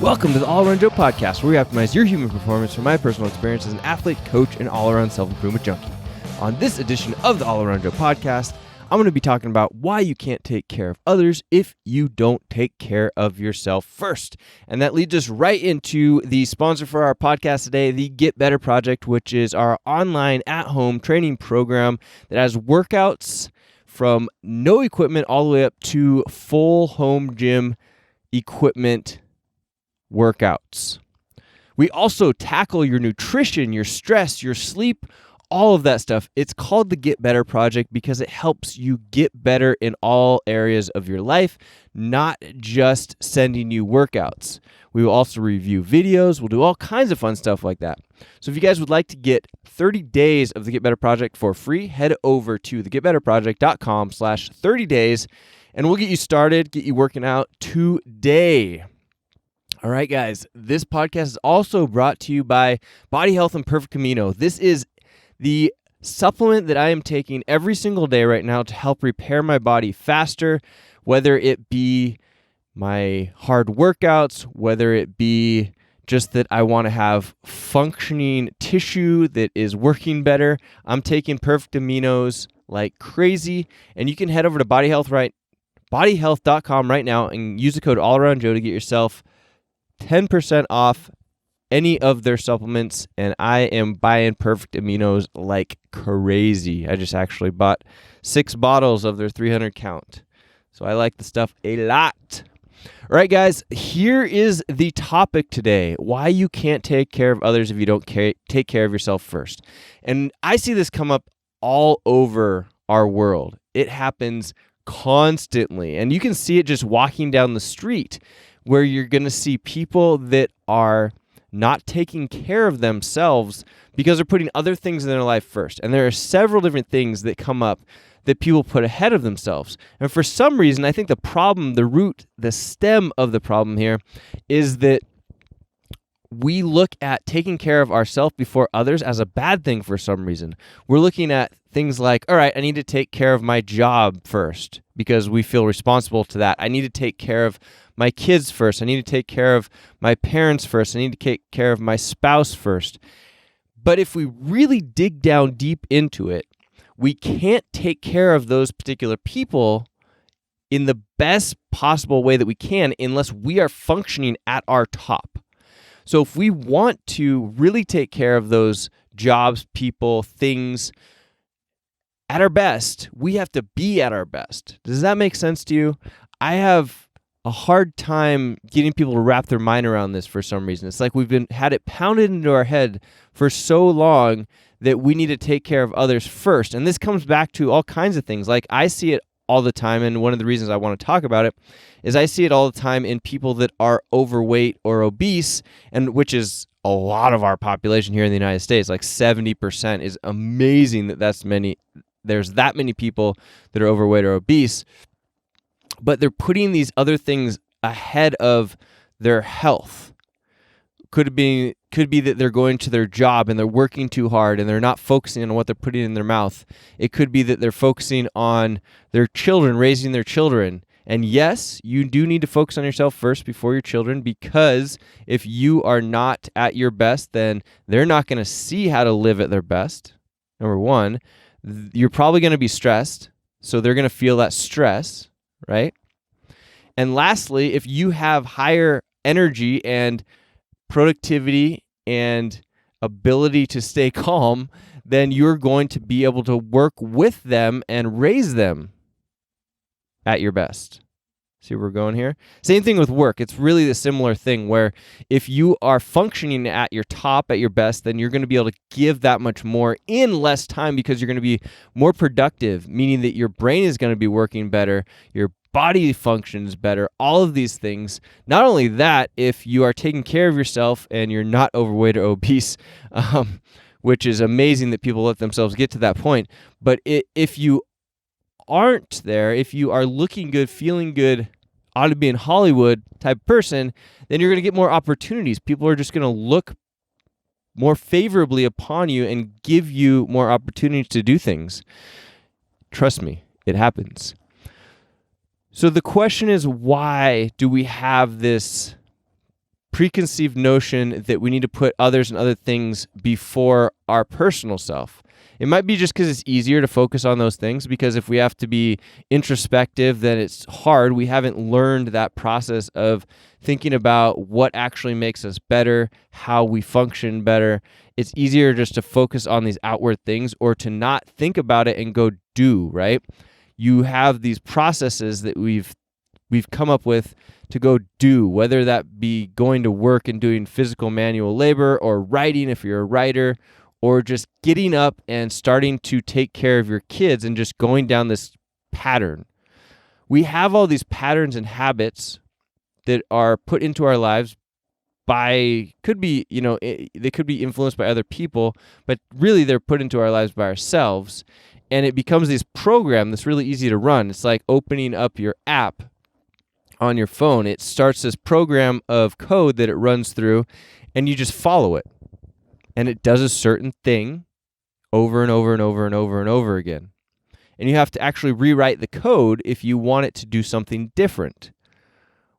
Welcome to the All Around Joe podcast, where we optimize your human performance from my personal experience as an athlete, coach, and all-around self-improvement junkie. On this edition of the All Around Joe podcast, I'm going to be talking about why you can't take care of others if you don't take care of yourself first. And that leads us right into the sponsor for our podcast today, the Get Better Project, which is our online at-home training program that has workouts from no equipment all the way up to full home gym equipment workouts. We also tackle your nutrition, your stress, your sleep, all of that stuff. It's called the Get Better Project because it helps you get better in all areas of your life, not just sending you workouts. We will also review videos. We'll do all kinds of fun stuff like that. So if you guys would like to get 30 days of the Get Better Project for free, head over to thegetbetterproject.com/30 days, and we'll get you started, get you working out today. All right, guys, this podcast is also brought to you by Body Health and Perfect Amino. This is the supplement that I am taking every single day right now to help repair my body faster, whether it be my hard workouts, whether it be just that I want to have functioning tissue that is working better. I'm taking Perfect Aminos like crazy, and you can head over to bodyhealth.com right now and use the code AllAroundJoe to get yourself 10% off any of their supplements, and I am buying Perfect Aminos like crazy. I just actually bought 6 bottles of their 300 count. So I like the stuff a lot. All right, guys, here is the topic today: why you can't take care of others if you don't take care of yourself first. And I see this come up all over our world. It happens constantly, and you can see it just walking down the street, where you're going to see people that are not taking care of themselves because they're putting other things in their life first. And there are several different things that come up that people put ahead of themselves. And for some reason, I think the problem, the root, the stem of the problem here is that we look at taking care of ourselves before others as a bad thing for some reason. We're looking at things like, all right, I need to take care of my job first because we feel responsible to that. I need to take care of my kids first. I need to take care of my parents first. I need to take care of my spouse first. But if we really dig down deep into it, we can't take care of those particular people in the best possible way that we can unless we are functioning at our top. So if we want to really take care of those jobs, people, things at our best, we have to be at our best. Does that make sense to you? I have a hard time getting people to wrap their mind around this for some reason. It's like we've had it pounded into our head for so long that we need to take care of others first. And this comes back to all kinds of things. Like I see it all the time, and one of the reasons I want to talk about it is I see it all the time in people that are overweight or obese, and which is a lot of our population here in the United States. Like 70% is amazing there's that many people that are overweight or obese. But they're putting these other things ahead of their health. Could be that they're going to their job and they're working too hard and they're not focusing on what they're putting in their mouth. It could be that they're focusing on their children, raising their children. And yes, you do need to focus on yourself first before your children, because if you are not at your best, then they're not going to see how to live at their best. Number one, you're probably going to be stressed, so they're going to feel that stress. Right? And lastly, if you have higher energy and productivity and ability to stay calm, then you're going to be able to work with them and raise them at your best. See where we're going here? Same thing with work. It's really the similar thing where if you are functioning at your top, at your best, then you're going to be able to give that much more in less time because you're going to be more productive, meaning that your brain is going to be working better, your body functions better, all of these things. Not only that, if you are taking care of yourself and you're not overweight or obese, which is amazing that people let themselves get to that point, but if you aren't there, if you are looking good, feeling good, ought to be in Hollywood type person, then you're going to get more opportunities. People are just going to look more favorably upon you and give you more opportunities to do things. Trust me, it happens. So the question is, why do we have this preconceived notion that we need to put others and other things before our personal self. It might be just because it's easier to focus on those things, because if we have to be introspective, then it's hard. We haven't learned that process of thinking about what actually makes us better, how we function better. It's easier just to focus on these outward things or to not think about it and go do, right? You have these processes that we've come up with to go do, whether that be going to work and doing physical manual labor, or writing if you're a writer, or just getting up and starting to take care of your kids and just going down this pattern. We have all these patterns and habits that are put into our lives they could be influenced by other people, but really they're put into our lives by ourselves. And it becomes this program that's really easy to run. It's like opening up your app on your phone. It starts this program of code that it runs through, and you just follow it. And it does a certain thing over and over and over and over and over again. And you have to actually rewrite the code if you want it to do something different,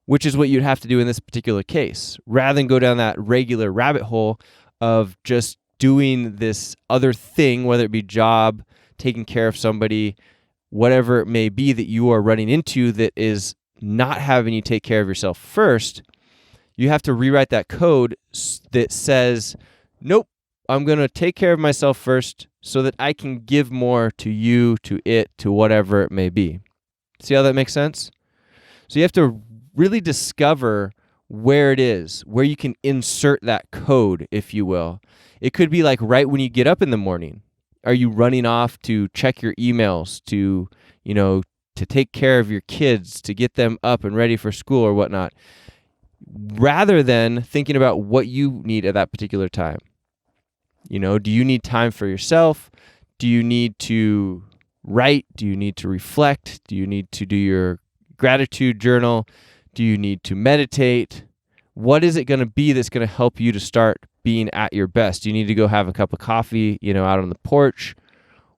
which is what you'd have to do in this particular case, rather than go down that regular rabbit hole of just doing this other thing, whether it be job, taking care of somebody, whatever it may be that you are running into that is not having you take care of yourself first. You have to rewrite that code that says, nope, I'm going to take care of myself first so that I can give more to you, to it, to whatever it may be. See how that makes sense? So you have to really discover where it is, where you can insert that code, if you will. It could be like right when you get up in the morning. Are you running off to check your emails, to take care of your kids, to get them up and ready for school or whatnot, rather than thinking about what you need at that particular time? Do you need time for yourself? Do you need to write? Do you need to reflect? Do you need to do your gratitude journal? Do you need to meditate? What is it going to be that's going to help you to start being at your best? Do you need to go have a cup of coffee, out on the porch?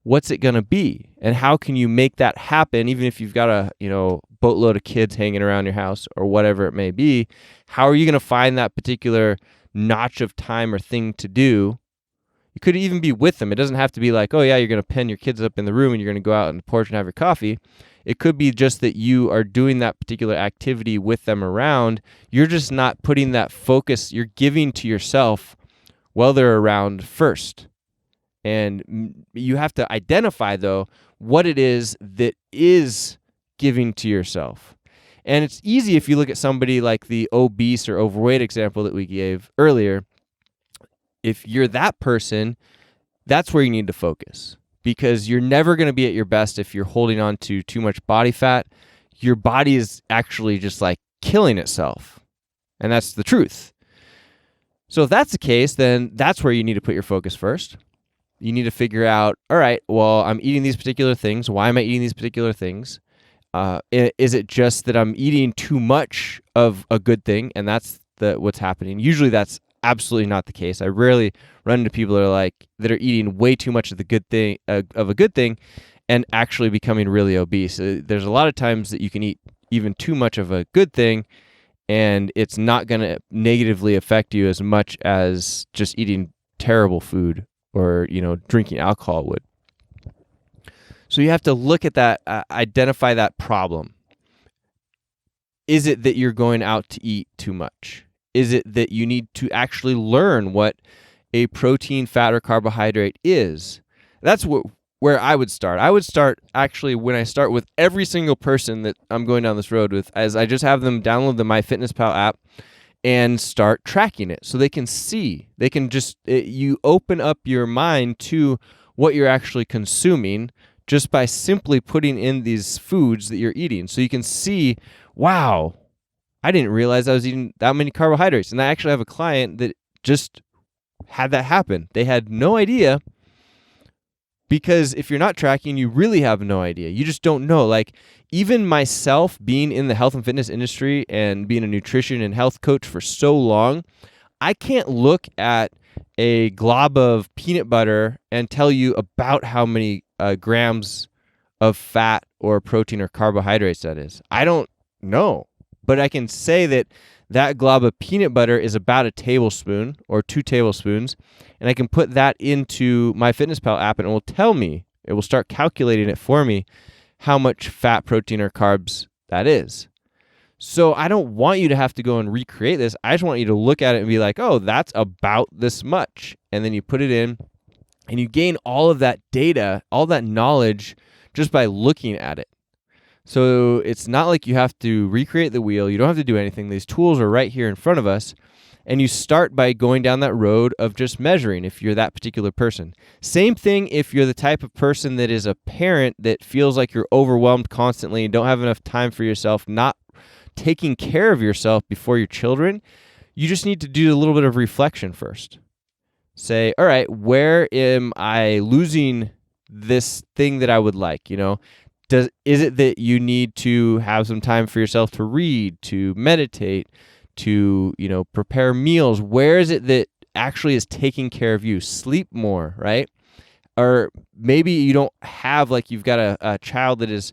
What's it going to be? And how can you make that happen, even if you've got a, boatload of kids hanging around your house or whatever it may be? How are you going to find that particular notch of time or thing to do? You could even be with them. It doesn't have to be like, oh yeah, you're going to pen your kids up in the room and you're going to go out on the porch and have your coffee. It could be just that you are doing that particular activity with them around. You're just not putting that focus you're giving to yourself while they're around first. And you have to identify, though, what it is that is giving to yourself. And it's easy if you look at somebody like the obese or overweight example that we gave earlier. If you're that person, that's where you need to focus, because you're never going to be at your best if you're holding on to too much body fat. Your body is actually just like killing itself, and that's the truth. So if that's the case, then that's where you need to put your focus first. You need to figure out, all right, well, I'm eating these particular things. Why am I eating these particular things? Is it just that I'm eating too much of a good thing, and that's what's happening? Usually that's absolutely not the case. I rarely run into people that are eating way too much of the good thing of a good thing and actually becoming really obese. There's a lot of times that you can eat even too much of a good thing, and it's not going to negatively affect you as much as just eating terrible food or drinking alcohol would. So you have to look at that, identify that problem. Is it that you're going out to eat too much? Is it that you need to actually learn what a protein, fat, or carbohydrate is? That's where I would start. I would start actually when I start with every single person that I'm going down this road with, as I just have them download the MyFitnessPal app and start tracking it so they can see. They can you open up your mind to what you're actually consuming just by simply putting in these foods that you're eating. So you can see, wow, I didn't realize I was eating that many carbohydrates. And I actually have a client that just had that happen. They had no idea, because if you're not tracking, you really have no idea. You just don't know. Like, even myself being in the health and fitness industry and being a nutrition and health coach for so long, I can't look at a glob of peanut butter and tell you about how many grams of fat or protein or carbohydrates that is. I don't know. But I can say that That glob of peanut butter is about a tablespoon or 2 tablespoons, and I can put that into my MyFitnessPal app, and it will tell me, it will start calculating it for me, how much fat, protein, or carbs that is. So I don't want you to have to go and recreate this. I just want you to look at it and be like, oh, that's about this much. And then you put it in, and you gain all of that data, all that knowledge just by looking at it. So it's not like you have to recreate the wheel. You don't have to do anything. These tools are right here in front of us. And you start by going down that road of just measuring if you're that particular person. Same thing if you're the type of person that is a parent that feels like you're overwhelmed constantly and don't have enough time for yourself, not taking care of yourself before your children. You just need to do a little bit of reflection first. Say, all right, where am I losing this thing that I would like? Is it that you need to have some time for yourself to read, to meditate, to, prepare meals? Where is it that actually is taking care of you? Sleep more, right? Or maybe you don't have, you've got a child that is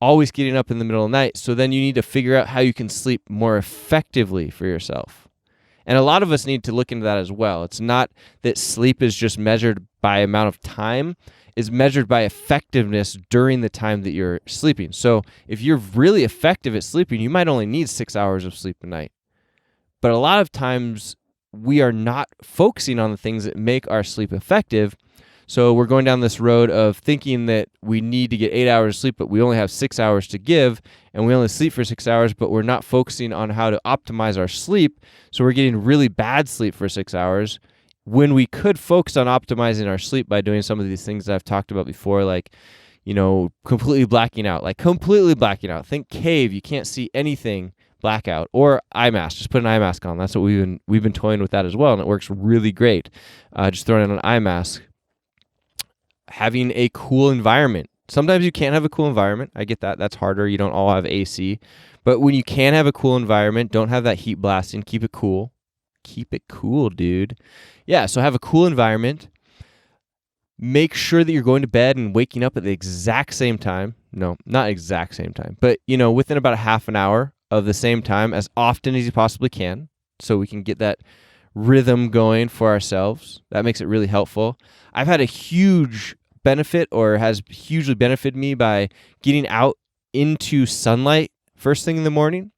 always getting up in the middle of the night. So then you need to figure out how you can sleep more effectively for yourself. And a lot of us need to look into that as well. It's not that sleep is just measured by amount of time. It's measured by effectiveness during the time that you're sleeping. So if you're really effective at sleeping, you might only need 6 hours of sleep a night. But a lot of times we are not focusing on the things that make our sleep effective. So we're going down this road of thinking that we need to get 8 hours of sleep, but we only have 6 hours to give, and we only sleep for 6 hours, but we're not focusing on how to optimize our sleep. So we're getting really bad sleep for 6 hours when we could focus on optimizing our sleep by doing some of these things that I've talked about before, completely blacking out. Think cave, you can't see anything, blackout, or eye mask. Just put an eye mask on. That's what we've been toying with that as well, and it works really great. Just throwing in an eye mask. Having a cool environment. Sometimes you can't have a cool environment. I get that. That's harder. You don't all have AC. But when you can have a cool environment, don't have that heat blasting. Keep it cool. Keep it cool, dude. Yeah, so have a cool environment. Make sure that you're going to bed and waking up at the exact same time. No, not exact same time. But, within about a half an hour of the same time as often as you possibly can, so we can get that rhythm going for ourselves. That makes it really helpful. I've had a huge benefit, or has hugely benefited me, by getting out into sunlight first thing in the morning.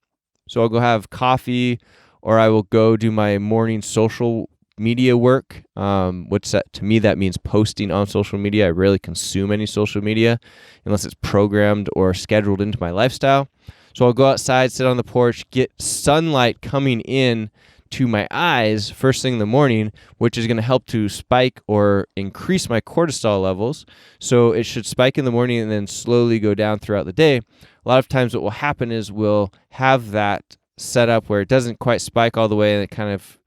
So I'll go have coffee, or I will go do my morning social media work. To me, that means posting on social media. I rarely consume any social media unless it's programmed or scheduled into my lifestyle. So I'll go outside, sit on the porch, get sunlight coming in to my eyes first thing in the morning, which is going to help to spike or increase my cortisol levels. So it should spike in the morning and then slowly go down throughout the day. A lot of times what will happen is we'll have that set up where it doesn't quite spike all the way and it kind of,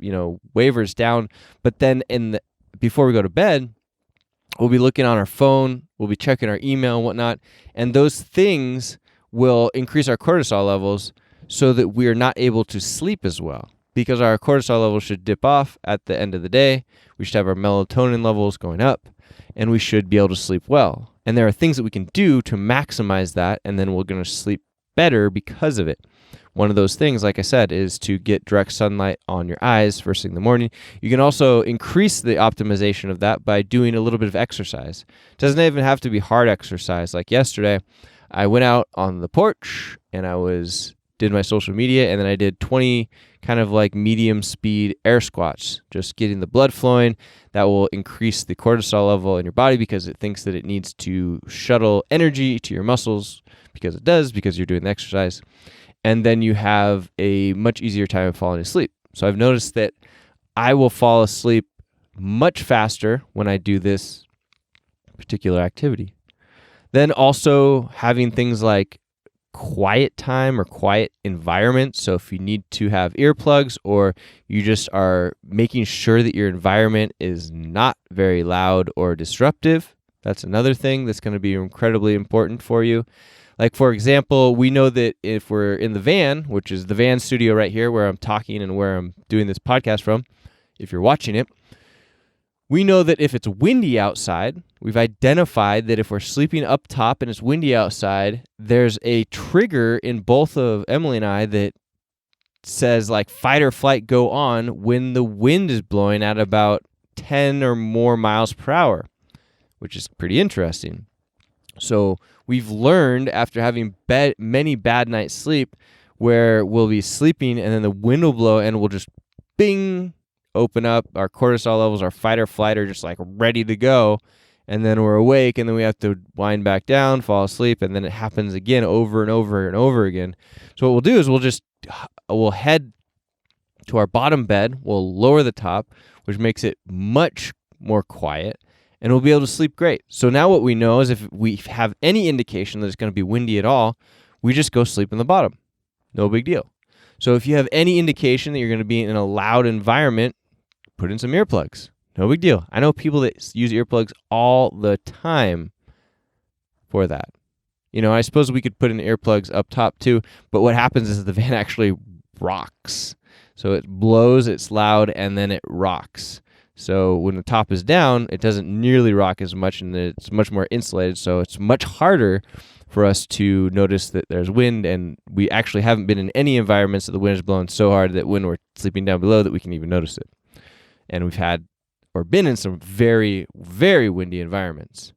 wavers down. But then before we go to bed, we'll be looking on our phone, we'll be checking our email and whatnot, and those things will increase our cortisol levels so that we are not able to sleep as well. Because our cortisol levels should dip off at the end of the day. We should have our melatonin levels going up, and we should be able to sleep well. And there are things that we can do to maximize that, and then we're going to sleep better because of it. One of those things, like I said, is to get direct sunlight on your eyes first thing in the morning. You can also increase the optimization of that by doing a little bit of exercise. It doesn't even have to be hard exercise. Like yesterday, I went out on the porch, and did my social media, and then I did 20 kind of like medium speed air squats, just getting the blood flowing. That will increase the cortisol level in your body because it thinks that it needs to shuttle energy to your muscles, because it does, because you're doing the exercise. And then you have a much easier time of falling asleep. So I've noticed that I will fall asleep much faster when I do this particular activity. Then also having things like quiet time or quiet environment. So if you need to have earplugs, or you just are making sure that your environment is not very loud or disruptive, that's another thing that's going to be incredibly important for you. Like, for example, we know that if we're in the van, which is the van studio right here where I'm talking and where I'm doing this podcast from, if you're watching it, we know that if it's windy outside, we've identified that if we're sleeping up top and it's windy outside, there's a trigger in both of Emily and I that says like fight or flight go on when the wind is blowing at about 10 or more miles per hour, which is pretty interesting. So we've learned after having many bad nights sleep where we'll be sleeping and then the wind will blow and we'll just bing, open up, our cortisol levels, our fight or flight are just like ready to go. And then we're awake and then we have to wind back down, fall asleep, and then it happens again over and over and over again. So what we'll do is we'll head to our bottom bed, we'll lower the top, which makes it much more quiet, and we'll be able to sleep great. So now what we know is if we have any indication that it's going to be windy at all, we just go sleep in the bottom. No big deal. So if you have any indication that you're going to be in a loud environment, put in some earplugs. No big deal. I know people that use earplugs all the time for that. I suppose we could put in earplugs up top too, but what happens is the van actually rocks. So it blows, it's loud, and then it rocks. So when the top is down, it doesn't nearly rock as much, and it's much more insulated, so it's much harder for us to notice that there's wind, and we actually haven't been in any environments that the wind is blowing so hard that when we're sleeping down below that we can even notice it. And we've had or been in some very, very windy environments.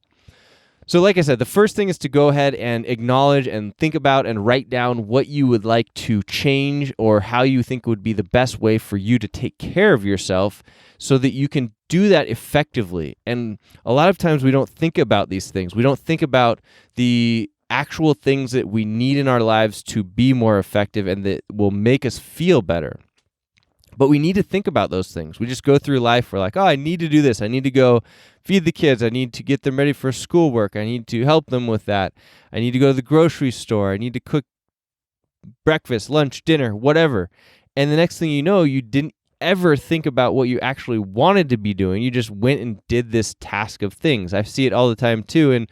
So like I said, the first thing is to go ahead and acknowledge and think about and write down what you would like to change or how you think would be the best way for you to take care of yourself so that you can do that effectively. And a lot of times we don't think about these things. We don't think about the actual things that we need in our lives to be more effective and that will make us feel better. But we need to think about those things. We just go through life. We're like, oh, I need to do this. I need to go feed the kids. I need to get them ready for schoolwork. I need to help them with that. I need to go to the grocery store. I need to cook breakfast, lunch, dinner, whatever. And the next thing you know, you didn't ever think about what you actually wanted to be doing. You just went and did this task of things. I see it all the time too. And,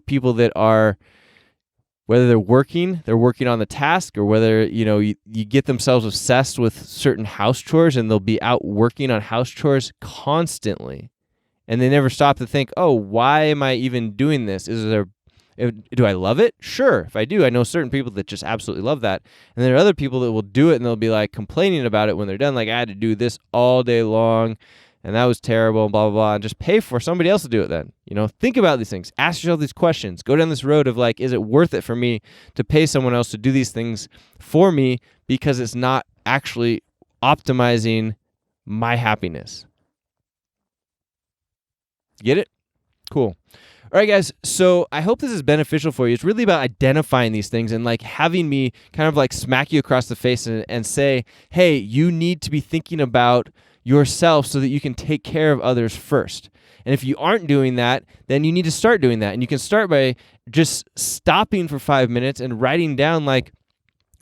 people that are, whether they're working on the task, or whether, you get themselves obsessed with certain house chores and they'll be out working on house chores constantly. And they never stop to think, oh, why am I even doing this? Do I love it? Sure. If I do, I know certain people that just absolutely love that. And there are other people that will do it and they'll be like complaining about it when they're done. Like, I had to do this all day long and that was terrible, and blah, blah, blah. And just pay for somebody else to do it then. Think about these things. Ask yourself these questions. Go down this road of like, is it worth it for me to pay someone else to do these things for me because it's not actually optimizing my happiness? Get it? Cool. All right, guys. So I hope this is beneficial for you. It's really about identifying these things and like having me kind of like smack you across the face and say, hey, you need to be thinking about yourself so that you can take care of others first. And if you aren't doing that, then you need to start doing that. And you can start by just stopping for 5 minutes and writing down like,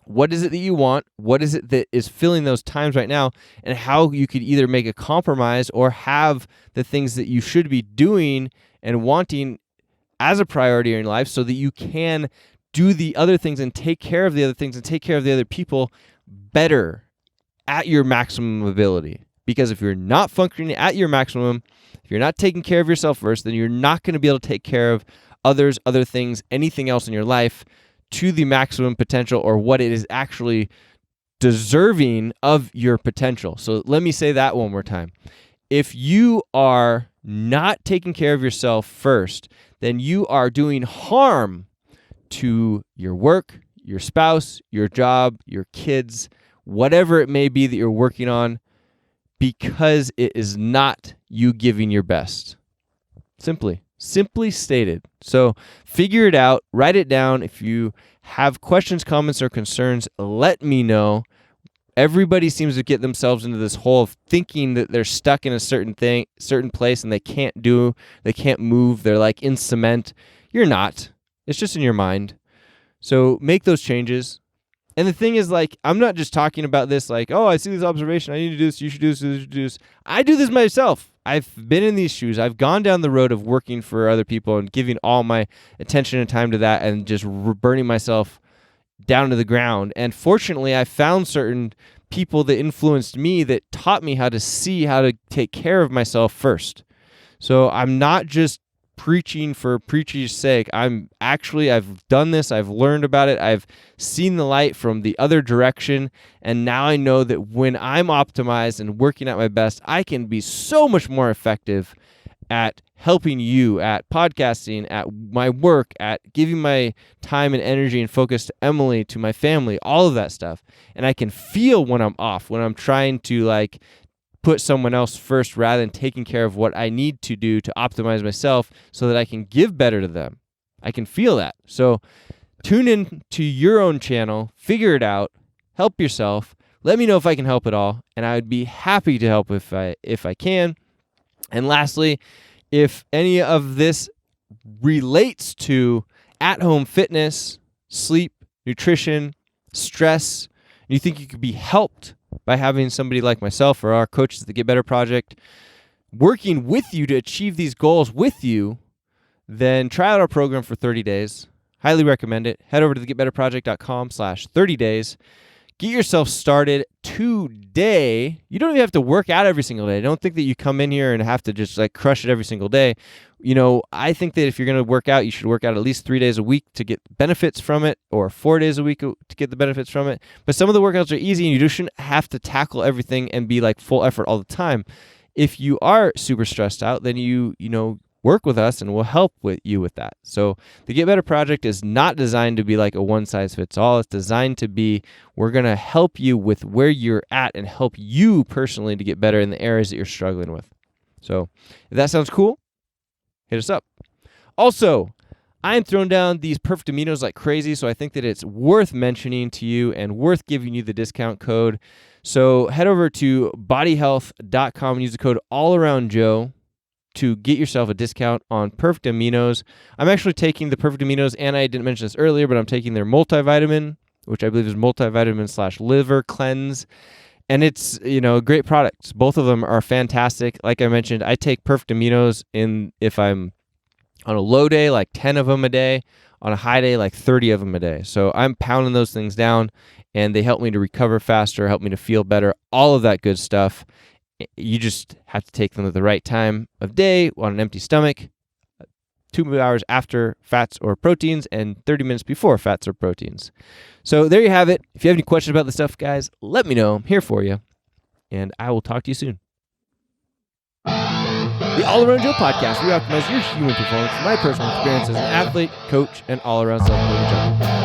what is it that you want? What is it that is filling those times right now? And how you could either make a compromise or have the things that you should be doing and wanting as a priority in your life so that you can do the other things and take care of the other things and take care of the other people better at your maximum ability. Because if you're not functioning at your maximum, if you're not taking care of yourself first, then you're not going to be able to take care of others, other things, anything else in your life to the maximum potential or what it is actually deserving of your potential. So let me say that one more time. If you are not taking care of yourself first, then you are doing harm to your work, your spouse, your job, your kids, whatever it may be that you're working on, because it is not you giving your best. Simply stated. So figure it out, write it down. If you have questions, comments, or concerns, let me know. Everybody seems to get themselves into this hole of thinking that they're stuck in a certain place, and they can't move. They're like in cement. You're not. It's just in your mind. So make those changes. And the thing is, like, I'm not just talking about this like, oh, I see this observation, I need to do this, you should do this, you should do this. I do this myself. I've been in these shoes. I've gone down the road of working for other people and giving all my attention and time to that and just burning myself down to the ground. And fortunately, I found certain people that influenced me that taught me how to see how to take care of myself first. So I'm not just preaching for preaching's sake. I've done this. I've learned about it. I've seen the light from the other direction. And now I know that when I'm optimized and working at my best, I can be so much more effective at helping you, at podcasting, at my work, at giving my time and energy and focus to Emily, to my family, all of that stuff. And I can feel when I'm off, when I'm trying to put someone else first rather than taking care of what I need to do to optimize myself so that I can give better to them. I can feel that. So tune in to your own channel, figure it out, help yourself. Let me know if I can help at all, and I would be happy to help if I can. And lastly, if any of this relates to at-home fitness, sleep, nutrition, stress, and you think you could be helped by having somebody like myself or our coaches at the Get Better Project working with you to achieve these goals with you, then try out our program for 30 days. Highly recommend it. Head over to thegetbetterproject.com/30 days. Get yourself started today. You don't even have to work out every single day. Don't think that you come in here and have to just crush it every single day. I think that if you're going to work out, you should work out at least 3 days a week to get benefits from it, or 4 days a week to get the benefits from it. But some of the workouts are easy, and you just shouldn't have to tackle everything and be full effort all the time. If you are super stressed out, then you work with us and we'll help you with that. So the Get Better Project is not designed to be like a one-size-fits-all. It's designed to be, we're going to help you with where you're at and help you personally to get better in the areas that you're struggling with. So if that sounds cool, hit us up. Also, I am throwing down these perfect aminos like crazy, so I think that it's worth mentioning to you and worth giving you the discount code. So head over to bodyhealth.com and use the code allaroundjoe to get yourself a discount on Perfect Aminos. I'm actually taking the Perfect Aminos, and I didn't mention this earlier, but I'm taking their multivitamin, which I believe is multivitamin/liver cleanse. And it's, great products. Both of them are fantastic. Like I mentioned, I take Perfect Aminos if I'm on a low day, 10 of them a day. On a high day, 30 of them a day. So I'm pounding those things down, and they help me to recover faster, help me to feel better, all of that good stuff. You just have to take them at the right time of day on an empty stomach, 2 hours after fats or proteins, and 30 minutes before fats or proteins. So there you have it. If you have any questions about the stuff, guys, let me know. I'm here for you, and I will talk to you soon. The All Around Joe podcast, we optimize your human performance from my personal experience as an athlete, coach, and all-around self-improvement junkie.